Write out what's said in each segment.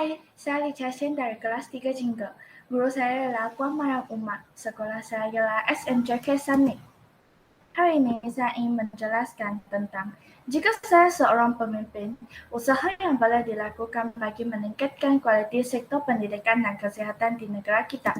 Hai, saya Licha Shen dari kelas 3 Jingga. Guru saya adalah Puan Marang Umat. Sekolah saya ialah SMJK Sanik. Hari ini saya ingin menjelaskan tentang jika saya seorang pemimpin, usaha yang boleh dilakukan bagi meningkatkan kualiti sektor pendidikan dan kesehatan di negara kita.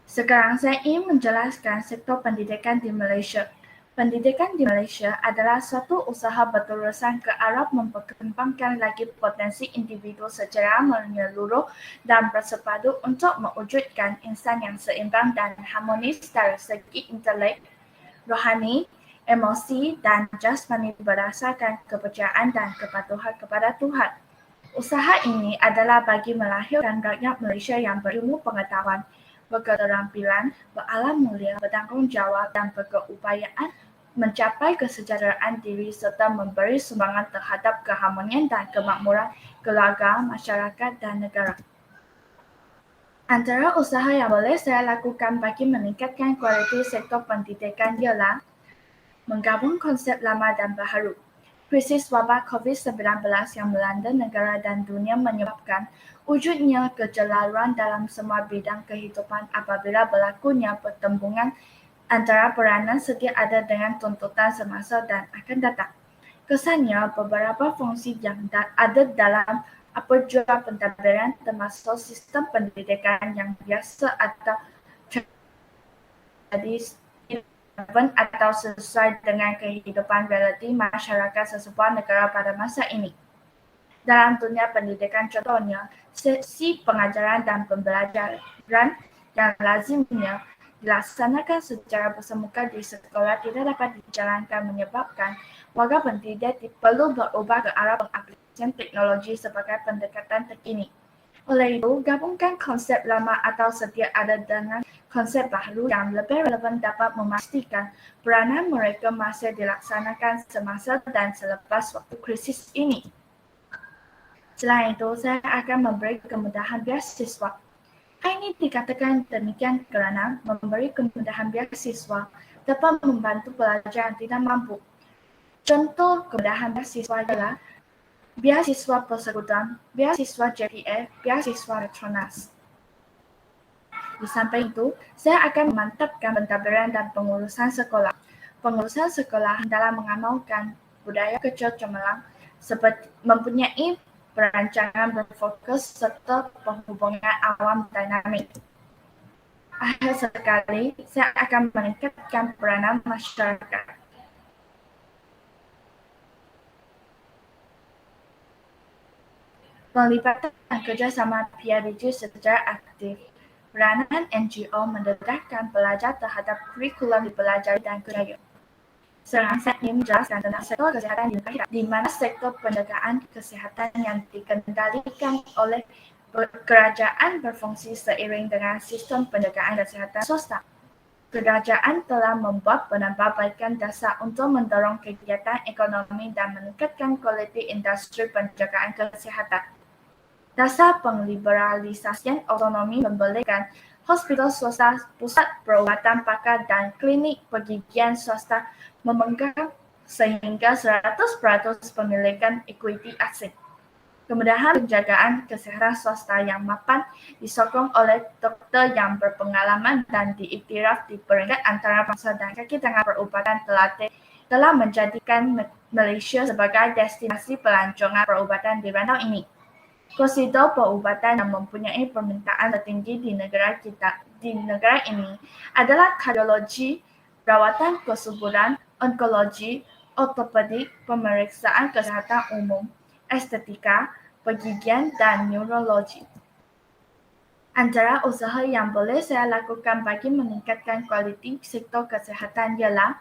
Sekarang saya ingin menjelaskan sektor pendidikan di Malaysia. Pendidikan di Malaysia adalah suatu usaha berterusan ke arah memperkembangkan lagi potensi individu secara menyeluruh dan bersepadu untuk mewujudkan insan yang seimbang dan harmonis dari segi intelek, rohani, emosi, dan jasmani berdasarkan kepercayaan dan kepatuhan kepada Tuhan. Usaha ini adalah bagi melahirkan rakyat Malaysia yang berilmu pengetahuan, berketerampilan, beralam mulia, bertanggungjawab dan berkeupayaan mencapai kesejahteraan diri serta memberi sumbangan terhadap keharmonian dan kemakmuran keluarga, masyarakat dan negara. Antara usaha yang boleh saya lakukan bagi meningkatkan kualiti sektor pendidikan ialah menggabung konsep lama dan baharu. Krisis wabak COVID-19 yang melanda negara dan dunia menyebabkan wujudnya kecelaruan dalam semua bidang kehidupan apabila berlakunya pertembungan antara peranan sedia ada dengan tuntutan semasa dan akan datang. Kesannya, beberapa fungsi yang ada dalam aperjua pentadbiran termasuk sistem pendidikan yang biasa atau jadi relevan atau sesuai dengan kehidupan realiti masyarakat sesebuah negara pada masa ini. Dalam dunia pendidikan contohnya, sesi pengajaran dan pembelajaran yang lazimnya dilaksanakan secara bersemuka di sekolah tidak dapat dijalankan menyebabkan warga pendidik perlu berubah ke arah pengaplikasian teknologi sebagai pendekatan terkini. Oleh itu, gabungkan konsep lama atau sedia ada dengan konsep baru yang lebih relevan dapat memastikan peranan mereka masih dilaksanakan semasa dan selepas waktu krisis ini. Selain itu, saya akan memberi kemudahan beasiswa. Hal ini dikatakan demikian kerana memberi kemudahan beasiswa dapat membantu pelajar yang tidak mampu. Contoh kemudahan beasiswa adalah beasiswa persekutuan, beasiswa JPF, beasiswa Petronas. Di samping itu, saya akan memantapkan pentadbiran dan pengurusan sekolah. Pengurusan sekolah hendaklah mengamalkan budaya kecil cemerlang seperti mempunyai perancangan berfokus serta penghubungan awam dinamik. Akhir sekali, saya akan meningkatkan peranan masyarakat. Pelibatan kerjasama PIBG secara aktif. Peranan NGO mendedahkan pelajar terhadap kurikulum dipelajari dan budaya. Sekarang saya ingin menjelaskan tentang sektor kesehatan di negara kita, di mana sektor penjagaan kesehatan yang dikendalikan oleh kerajaan berfungsi seiring dengan sistem penjagaan kesehatan swasta. Kerajaan telah membuat penambahbaikan dasar untuk mendorong kegiatan ekonomi dan meningkatkan kualiti industri penjagaan kesehatan. Dasar pengliberalisasian otonomi membolehkan hospital swasta, pusat perubatan pakar dan klinik pergigian swasta memegang sehingga 100% pemilikan ekuiti asing. Kemudahan penjagaan kesehatan swasta yang mapan disokong oleh dokter yang berpengalaman dan diiktiraf di peringkat antarabangsa dan kaki tangan perubatan terlatih telah menjadikan Malaysia sebagai destinasi pelancongan perubatan di rantau ini. Prosedur perubatan yang mempunyai permintaan tertinggi di negara ini adalah kardiologi, perawatan kesuburan, onkologi, ortopedik, pemeriksaan kesehatan umum, estetika, pergigian, dan neurologi. Antara usaha yang boleh saya lakukan bagi meningkatkan kualiti sektor kesehatan ialah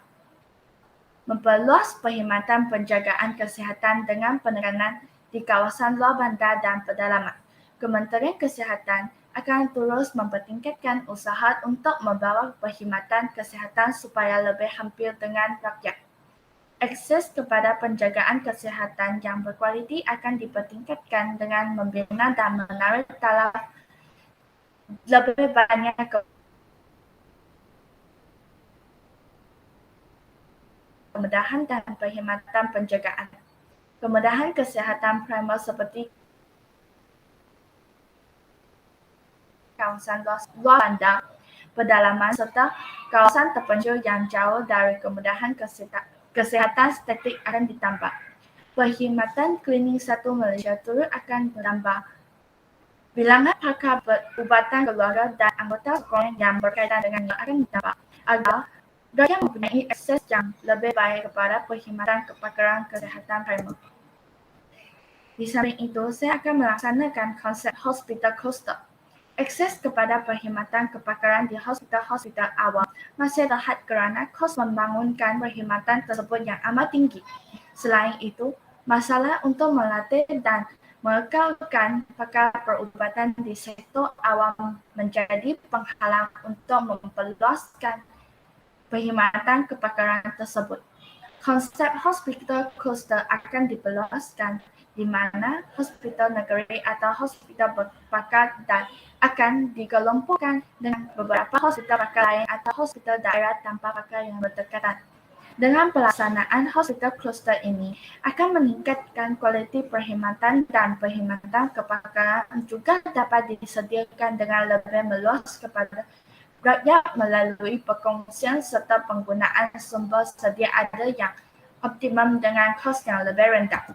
memperluas perkhidmatan penjagaan kesihatan dengan penekanan di kawasan luar bandar dan pedalaman. Kementerian Kesihatan akan terus mempertingkatkan usaha untuk membawa perkhidmatan kesihatan supaya lebih hampir dengan rakyat. Akses kepada penjagaan kesihatan yang berkualiti akan dipertingkatkan dengan membina dan menarik talab lebih banyak kemudahan dan perkhidmatan penjagaan. Kemudahan kesihatan primer seperti kawasan luar bandar, pedalaman, serta kawasan terpencil yang jauh dari kemudahan kesehatan statik akan ditambah. Perkhidmatan klinik satu Malaysia turut akan bertambah. Bilangan pakar perubatan keluarga dan anggota sekolah yang berkaitan dengannya akan ditambah agar rakyat mempunyai akses yang lebih baik kepada perkhidmatan kepakaran kesihatan primer. Di samping itu, saya akan melaksanakan konsep hospital cluster. Akses kepada perkhidmatan kepakaran di hospital-hospital awam masih terhad kerana kos membangunkan perkhidmatan tersebut yang amat tinggi. Selain itu, masalah untuk melatih dan mengekalkan pakar perubatan di sektor awam menjadi penghalang untuk memperluaskan perkhidmatan kepakaran tersebut. Konsep hospital cluster akan diperluaskan di mana hospital negeri atau hospital berpakar dan akan dikelompokkan dengan beberapa hospital pakar lain atau hospital daerah tanpa pakar yang berdekatan. Dengan pelaksanaan hospital cluster ini akan meningkatkan kualiti perkhidmatan dan perkhidmatan kepakaran juga dapat disediakan dengan lebih meluas kepada rakyat melalui perkongsian serta penggunaan sumber sedia ada yang optimum dengan kos yang lebih rendah.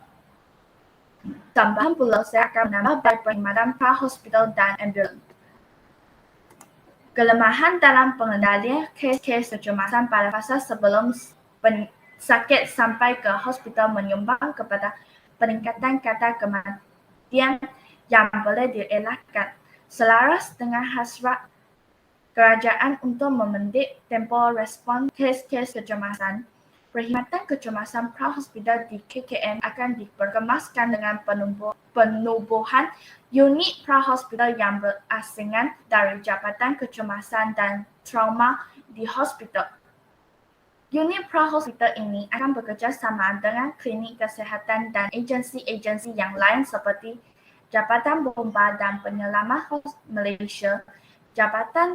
Tambahan pula, saya akan menambah perkhidmatan pra-hospital dan ambulan. Kelemahan dalam pengendalian kes-kes kecemasan pada fasa sebelum sakit sampai ke hospital menyumbang kepada peningkatan kadar kematian yang boleh dielakkan. Selaras dengan hasrat kerajaan untuk memendik tempoh respon kes-kes kecemasan, perkhidmatan kecemasan pra-hospital di KKM akan diperkemaskan dengan penubuhan unit pra-hospital yang berasingan dari Jabatan Kecemasan dan Trauma di hospital. Unit pra-hospital ini akan bekerja sama dengan klinik kesihatan dan agensi-agensi yang lain seperti Jabatan Bomba dan Penyelamat Malaysia, Jabatan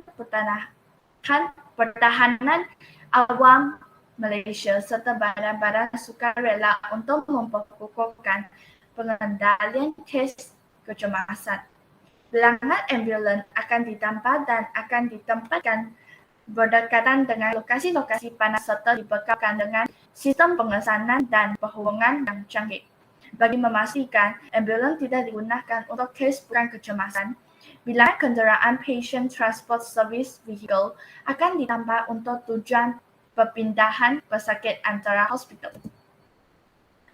Pertahanan Awam Malaysia serta badan-badan sukarela untuk memperkukuhkan pengendalian kes kecemasan. Bilangan ambulan akan ditambah dan akan ditempatkan berdekatan dengan lokasi-lokasi panas serta dibekalkan dengan sistem pengesanan dan perhubungan yang canggih. Bagi memastikan ambulan tidak digunakan untuk kes bukan kecemasan, bilangan kenderaan Patient Transport Service Vehicle akan ditambah untuk tujuan perpindahan pesakit antara hospital.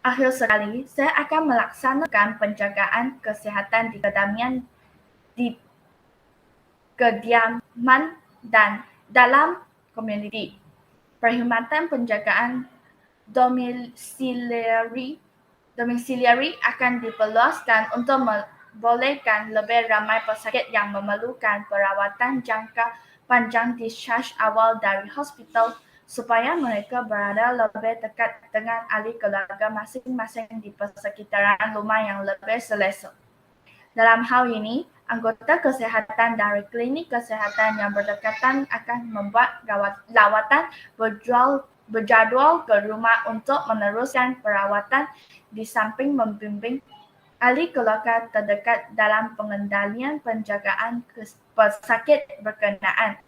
Akhir sekali, saya akan melaksanakan penjagaan kesihatan di kediaman dan dalam komuniti. Perkhidmatan penjagaan domisiliari akan diperluaskan untuk membolehkan lebih ramai pesakit yang memerlukan perawatan jangka panjang discharge awal dari hospital supaya mereka berada lebih dekat dengan ahli keluarga masing-masing di persekitaran rumah yang lebih selesa. Dalam hal ini, anggota kesihatan dari klinik kesihatan yang berdekatan akan membuat lawatan berjadual ke rumah untuk meneruskan perawatan di samping membimbing ahli keluarga terdekat dalam pengendalian penjagaan pesakit berkenaan.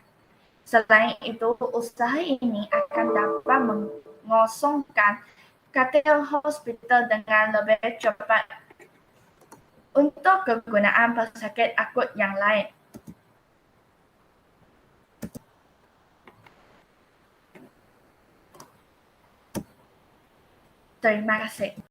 Selain itu, usaha ini akan dapat mengosongkan katil hospital dengan lebih cepat untuk kegunaan pesakit akut yang lain. Terima kasih.